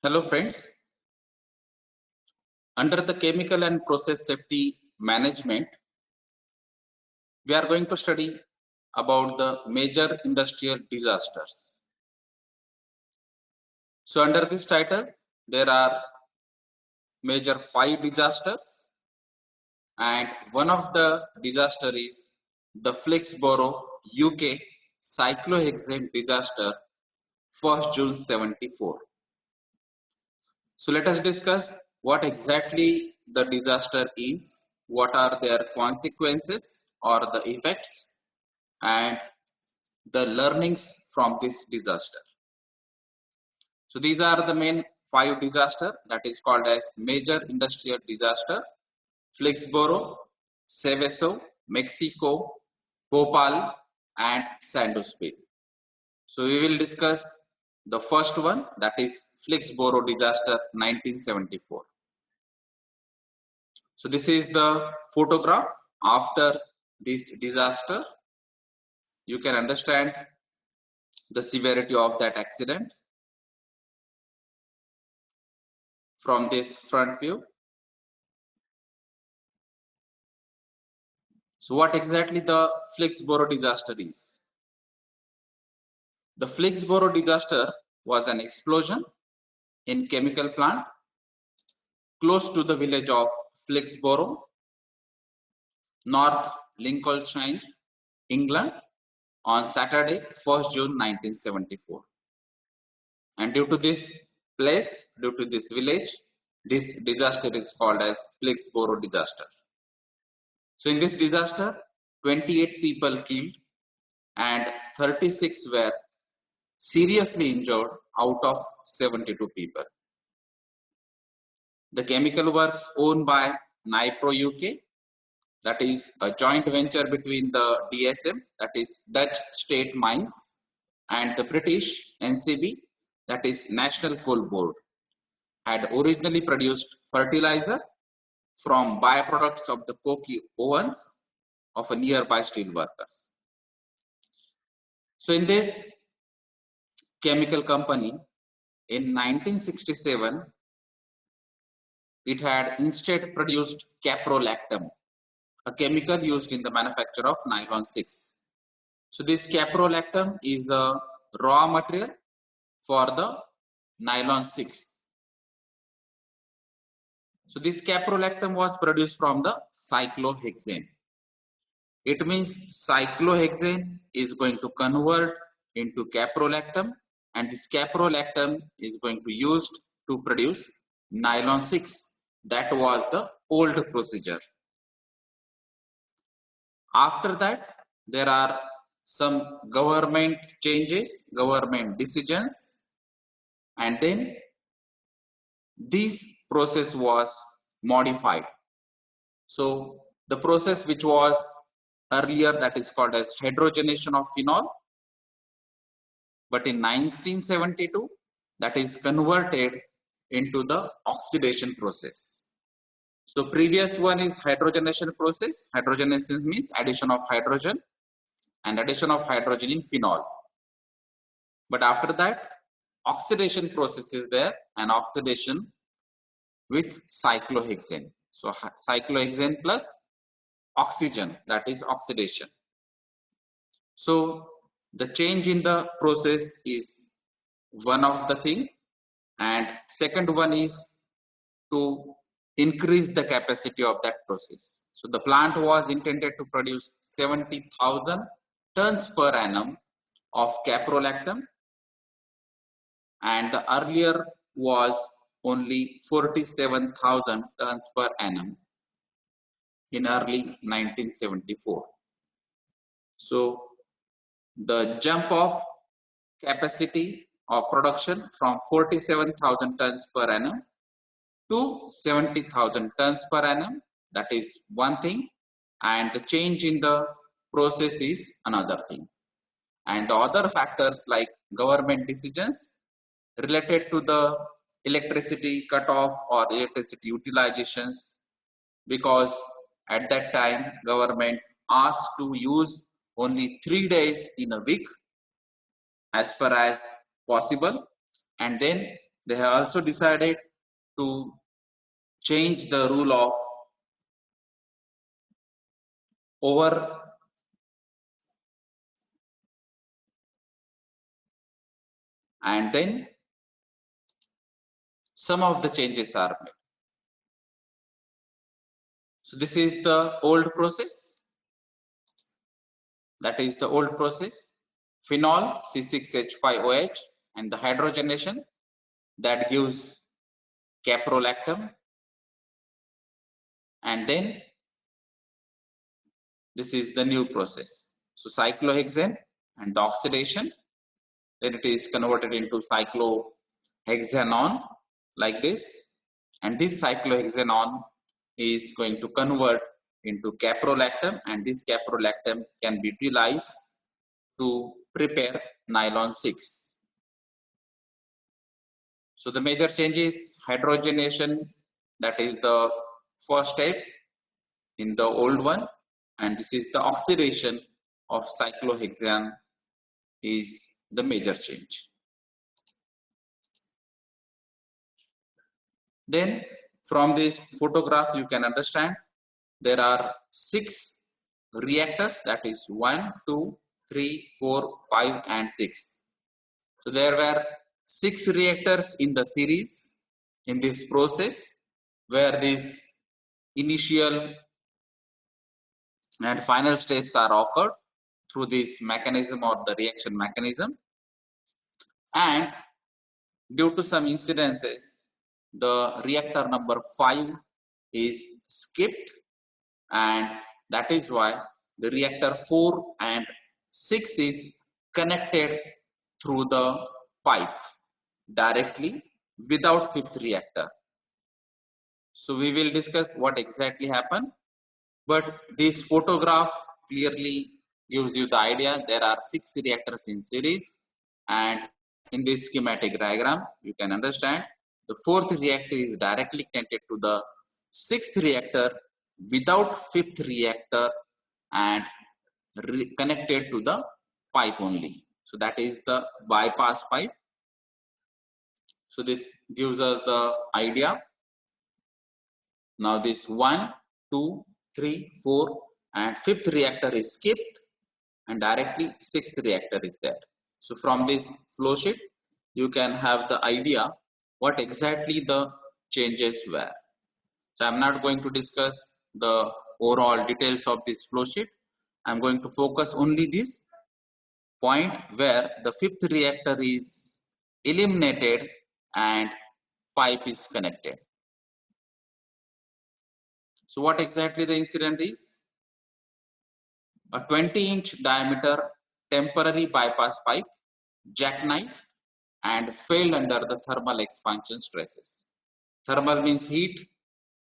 Hello friends, under the chemical and process safety management, we are going to study about the major industrial disasters. So under this title, there are major 5 disasters and one of the disaster is the Flixborough UK cyclohexane disaster 1st June 74. So let us discuss what exactly the disaster is, what are their consequences or the effects, and the learnings from this disaster. So these are the main 5 disaster that is called as major industrial disaster: Flixborough, Seveso, Mexico, Bhopal, and Sandusville. So we will discuss the first one, that is Flixborough disaster 1974. So this is the photograph after this disaster. You can understand the severity of that accident from this front view. So what exactly the Flixborough disaster is? The Flixborough disaster was an explosion in chemical plant close to the village of Flixborough, North Lincolnshire, England on Saturday, 1st June 1974. And due to this place, due to this village, this disaster is called as Flixborough disaster. So in this disaster, 28 people killed and 36 were seriously injured out of 72 people. The chemical works owned by Nipro UK, that is a joint venture between the DSM, that is Dutch State Mines, and the British NCB, that is National Coal Board, had originally produced fertilizer from byproducts of the coke ovens of a nearby steel workers. So in this chemical company, in 1967, it had instead produced caprolactam, a chemical used in the manufacture of nylon 6. So this caprolactam is a raw material for the nylon 6. So this caprolactam was produced from the cyclohexane. It means cyclohexane is going to convert into caprolactam, and this caprolactam is going to be used to produce nylon 6. That was the old procedure. After that, there are some government changes, government decisions, and then this process was modified. So the process which was earlier, that is called as hydrogenation of phenol, but in 1972 that is converted into the oxidation process. So previous one is hydrogenation process. Hydrogenation means addition of hydrogen and addition of hydrogen in phenol. But after that, oxidation process is there, and oxidation with cyclohexane. So cyclohexane plus oxygen, that is oxidation. So the change in the process is one of the thing, and second one is to increase the capacity of that process. So the plant was intended to produce 70,000 tons per annum of caprolactam, and the earlier was only 47,000 tons per annum in early 1974. So the jump of capacity of production from 47,000 tons per annum to 70,000 tons per annum, that is one thing, and the change in the process is another thing. And the other factors like government decisions related to the electricity cutoff or electricity utilizations, because at that time government asked to use only 3 days in a week as far as possible, and then They have also decided to change the rule of over and then some of the changes are made. So this is the old process. That is the old process. Phenol C6H5OH and the hydrogenation that gives caprolactam, and then this is the new process. So cyclohexane and the oxidation, then it is converted into cyclohexanone like this, and this cyclohexanone is going to convert into caprolactam, and this caprolactam can be utilized to prepare nylon 6. So the major change is hydrogenation, that is the first step in the old one, and this is the oxidation of cyclohexane is the major change. Then from this photograph you can understand there are 6 reactors, that is 1, 2, 3, 4, 5 and 6. So there were 6 reactors in the series in this process where these initial and final steps are occurred through this mechanism or the reaction mechanism, and due to some incidences the reactor number 5 is skipped, and that is why the reactor 4 and 6 is connected through the pipe directly without 5th reactor. So we will discuss what exactly happened, but this photograph clearly gives you the idea. There are 6 reactors in series, and in this schematic diagram you can understand the 4th reactor is directly connected to the 6th reactor without 5th reactor and connected to the pipe only. So that is the bypass pipe. So this gives us the idea. Now this 1, 2, 3, 4 and 5th reactor is skipped, and directly 6th reactor is there. So from this flow sheet you can have the idea what exactly the changes were. So I'm not going to discuss the overall details of this flow sheet. I'm going to focus only this point where the 5th reactor is eliminated and pipe is connected. So what exactly the incident is? A 20-inch diameter temporary bypass pipe jackknifed and failed under the thermal expansion stresses. Thermal means heat.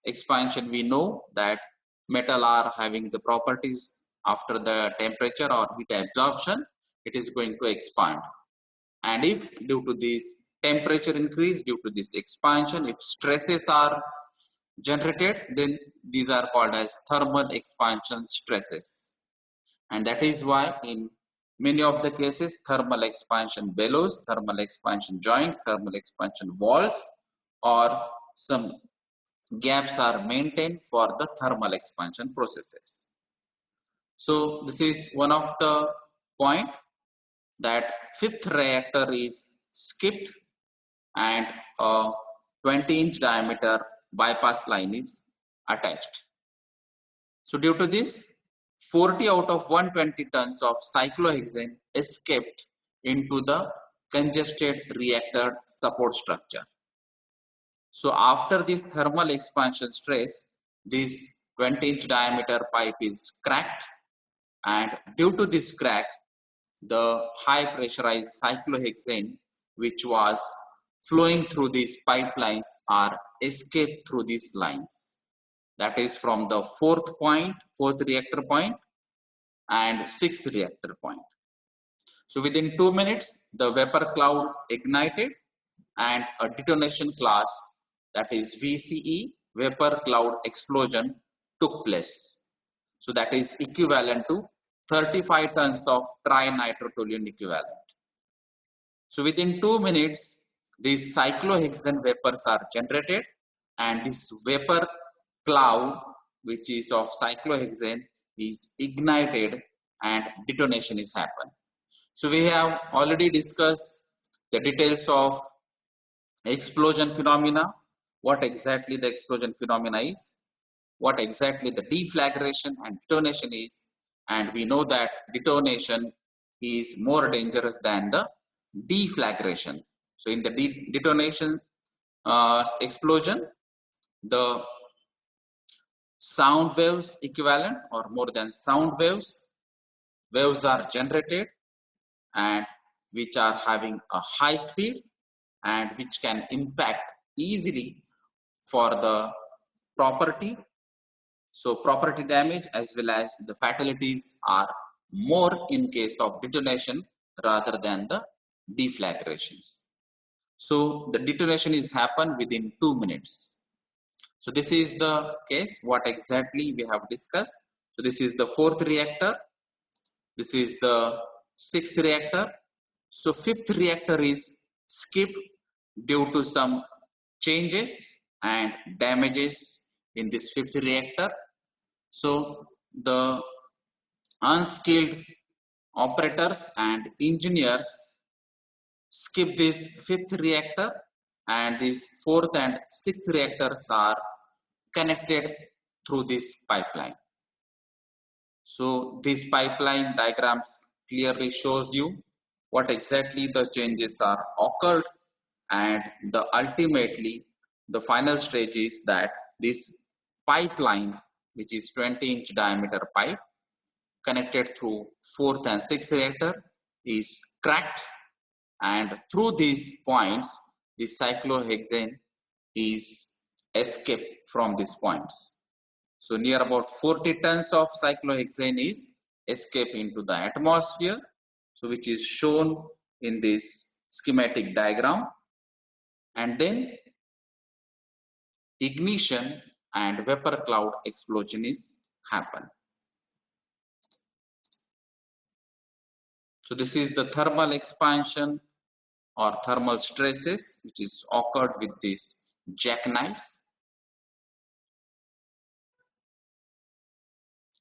Expansion, we know that metal are having the properties after the temperature or heat absorption, it is going to expand. And if due to this temperature increase, due to this expansion, if stresses are generated, then these are called as thermal expansion stresses. And that is why in many of the cases thermal expansion bellows, thermal expansion joints, thermal expansion walls or some gaps are maintained for the thermal expansion processes. So this is one of the point that 5th reactor is skipped and a 20-inch diameter bypass line is attached. So due to this 40 out of 120 tons of cyclohexane escaped into the congested reactor support structure. So after this thermal expansion stress, this 20-inch diameter pipe is cracked, and due to this crack, the high pressurized cyclohexane which was flowing through these pipelines are escaped through these lines. That is from the 4th reactor point and 6th reactor point. So within 2 minutes, the vapor cloud ignited and a detonation class, that is VCE, vapor cloud explosion, took place. So that is equivalent to 35 tons of trinitrotoluene equivalent. So within 2 minutes, these cyclohexane vapors are generated, and this vapor cloud, which is of cyclohexane, is ignited and detonation is happen. So we have already discussed the details of explosion phenomena, what exactly the explosion phenomena is, what exactly the deflagration and detonation is, and we know that detonation is more dangerous than the deflagration. So in the detonation explosion, the sound waves equivalent or more than sound waves are generated, and which are having a high speed and which can impact easily for the property. So property damage as well as the fatalities are more in case of detonation rather than the deflagrations. So the detonation is happen within 2 minutes. So this is the case what exactly we have discussed. So this is the fourth reactor. This is the sixth reactor. So fifth reactor is skipped due to some changes and damages in this fifth reactor. So the unskilled operators and engineers skip this fifth reactor, and these fourth and sixth reactors are connected through this pipeline. So this pipeline diagrams clearly shows you what exactly the changes are occurred, and the ultimately the final stage is that this pipeline, which is 20-inch diameter pipe connected through fourth and sixth reactor, is cracked, and through these points the cyclohexane is escaped from these points. So near about 40 tons of cyclohexane is escape into the atmosphere, so which is shown in this schematic diagram, and then ignition and vapor cloud explosion is happen. So this is the thermal expansion or thermal stresses which is occurred with this jackknife,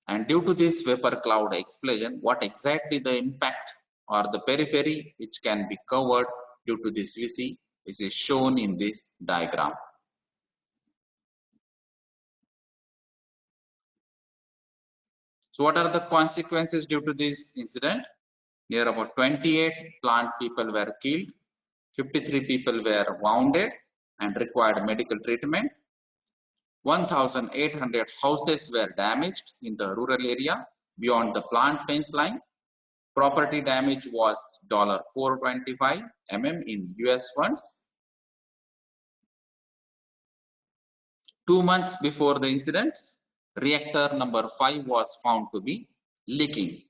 and due to this vapor cloud explosion, what exactly the impact or the periphery which can be covered due to this VC is shown in this diagram. So what are the consequences due to this incident? Near about 28 plant people were killed, 53 people were wounded and required medical treatment. 1,800 houses were damaged in the rural area beyond the plant fence line. Property damage was $425 mm in US funds. 2 months before the incident, reactor number 5 was found to be leaking.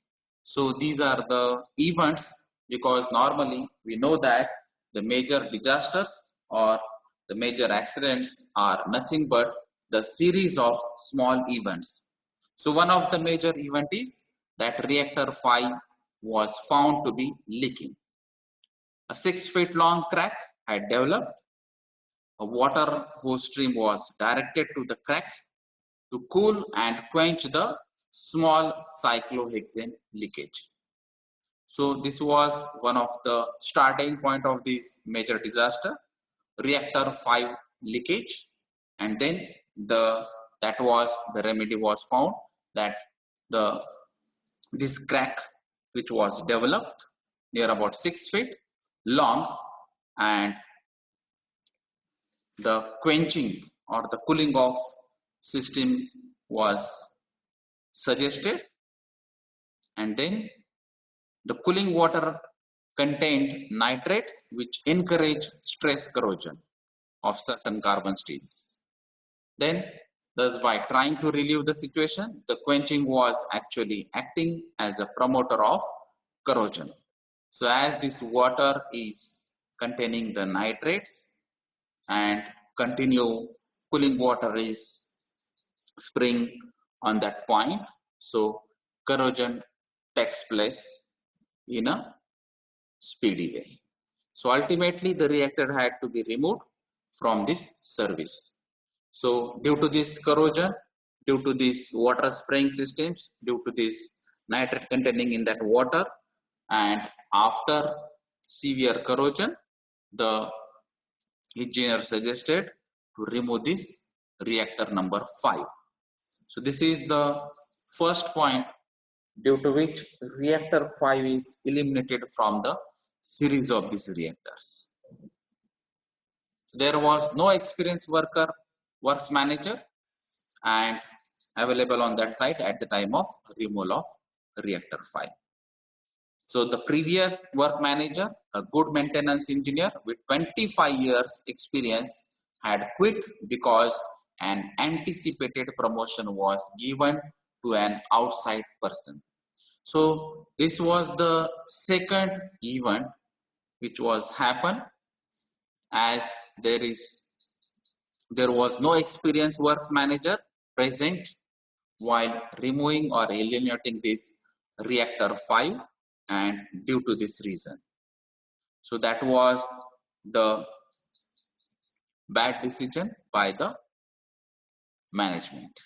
So these are the events, because normally we know that the major disasters or the major accidents are nothing but the series of small events. So one of the major event is that reactor 5 was found to be leaking. A 6-foot long crack had developed. A water hose stream was directed to the crack to cool and quench the small cyclohexane leakage. So this was one of the starting point of this major disaster, reactor 5 leakage, and then the remedy was found, that this crack which was developed near about 6 feet long, and the quenching or the cooling off system was suggested, and then the cooling water contained nitrates which encourage stress corrosion of certain carbon steels. Then, thus by trying to relieve the situation, the quenching was actually acting as a promoter of corrosion. So as this water is containing the nitrates and continue cooling water is spraying on that point, so corrosion takes place in a speedy way. So ultimately the reactor had to be removed from this service. So due to this corrosion, due to these water spraying systems, due to this nitrate containing in that water, and after severe corrosion, the engineer suggested to remove this reactor number 5. So this is the first point due to which reactor 5 is eliminated from the series of these reactors. There was no experienced works manager and available on that site at the time of removal of reactor 5. So the previous work manager, a good maintenance engineer with 25 years experience, had quit because an anticipated promotion was given to an outside person. So this was the second event which was happened, as there was no experienced works manager present while removing or eliminating this reactor 5, and due to this reason. So that was the bad decision by the management.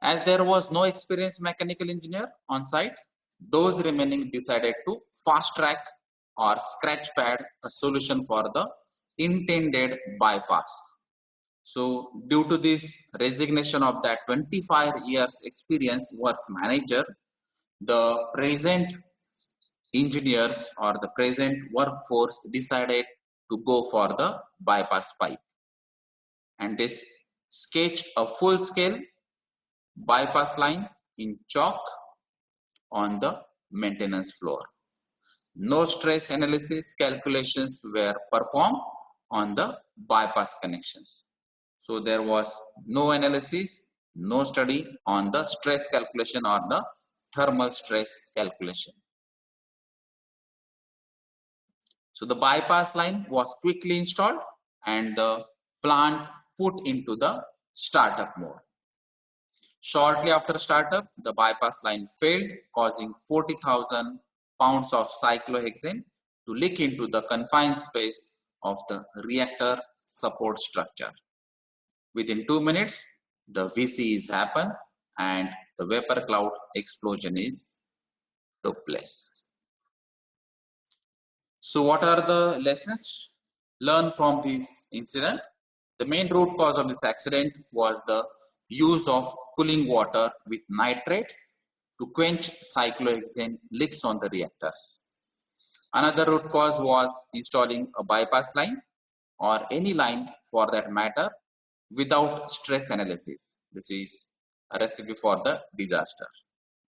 As there was no experienced mechanical engineer on site, those remaining decided to fast track or scratch pad a solution for the intended bypass. So due to this resignation of that 25 years experience works manager, the present engineers or the present workforce decided to go for the bypass pipe, and they sketched a full scale bypass line in chalk on the maintenance floor. No stress analysis calculations were performed on the bypass connections. So there was no analysis, no study on the stress calculation or the thermal stress calculation. So the bypass line was quickly installed and the plant put into the startup mode. Shortly after startup, the bypass line failed, causing 40,000 pounds of cyclohexane to leak into the confined space of the reactor support structure. Within 2 minutes, the VC is happened and the vapor cloud explosion took place. So what are the lessons learned from this incident? The main root cause of this accident was the use of cooling water with nitrates to quench cyclohexane leaks on the reactors. Another root cause was installing a bypass line or any line for that matter without stress analysis. This is a recipe for the disaster.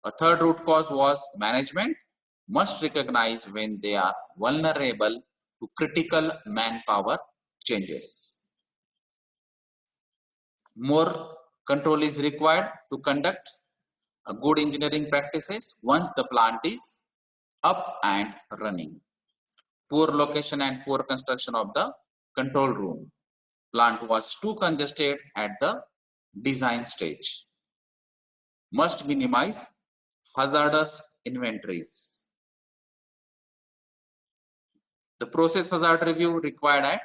A third root cause was management must recognize when they are vulnerable to critical manpower changes. More control is required to conduct a good engineering practices once the plant is up and running. Poor location and poor construction of the control room. Plant was too congested at the design stage. Must minimize hazardous inventories. The process hazard review required at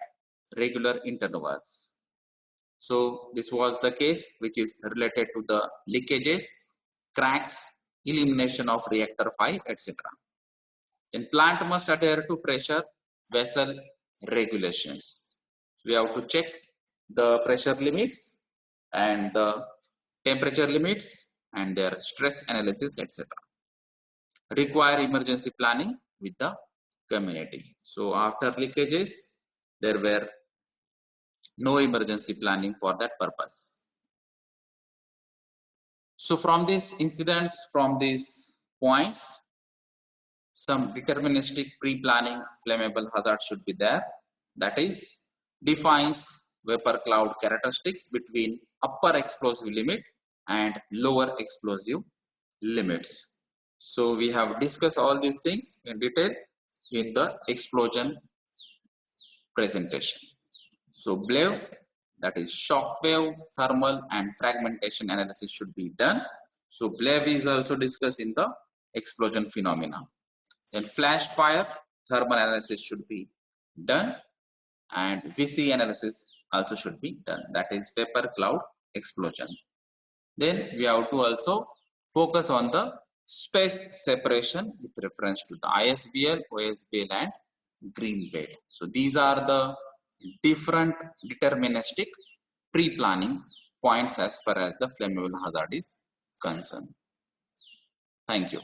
regular intervals. So this was the case which is related to the leakages, cracks, elimination of reactor 5, etc. Then plant must adhere to pressure vessel regulations. So we have to check the pressure limits and the temperature limits and their stress analysis, etc. Require emergency planning with the community. So after leakages, there were no emergency planning for that purpose. So from these incidents, from these points, some deterministic pre-planning flammable hazard should be there. That is, defines vapor cloud characteristics between upper explosive limit and lower explosive limits. So we have discussed all these things in detail in the explosion presentation. So BLEV, that is shock wave, thermal and fragmentation analysis should be done. So BLEV is also discussed in the explosion phenomena. Then flash fire, thermal analysis should be done, and VC analysis also should be done. That is vapor cloud explosion. Then we have to also focus on the space separation with reference to the ISBL, OSBL and green belt. So these are the different deterministic pre-planning points as far as the flammable hazard is concerned. Thank you.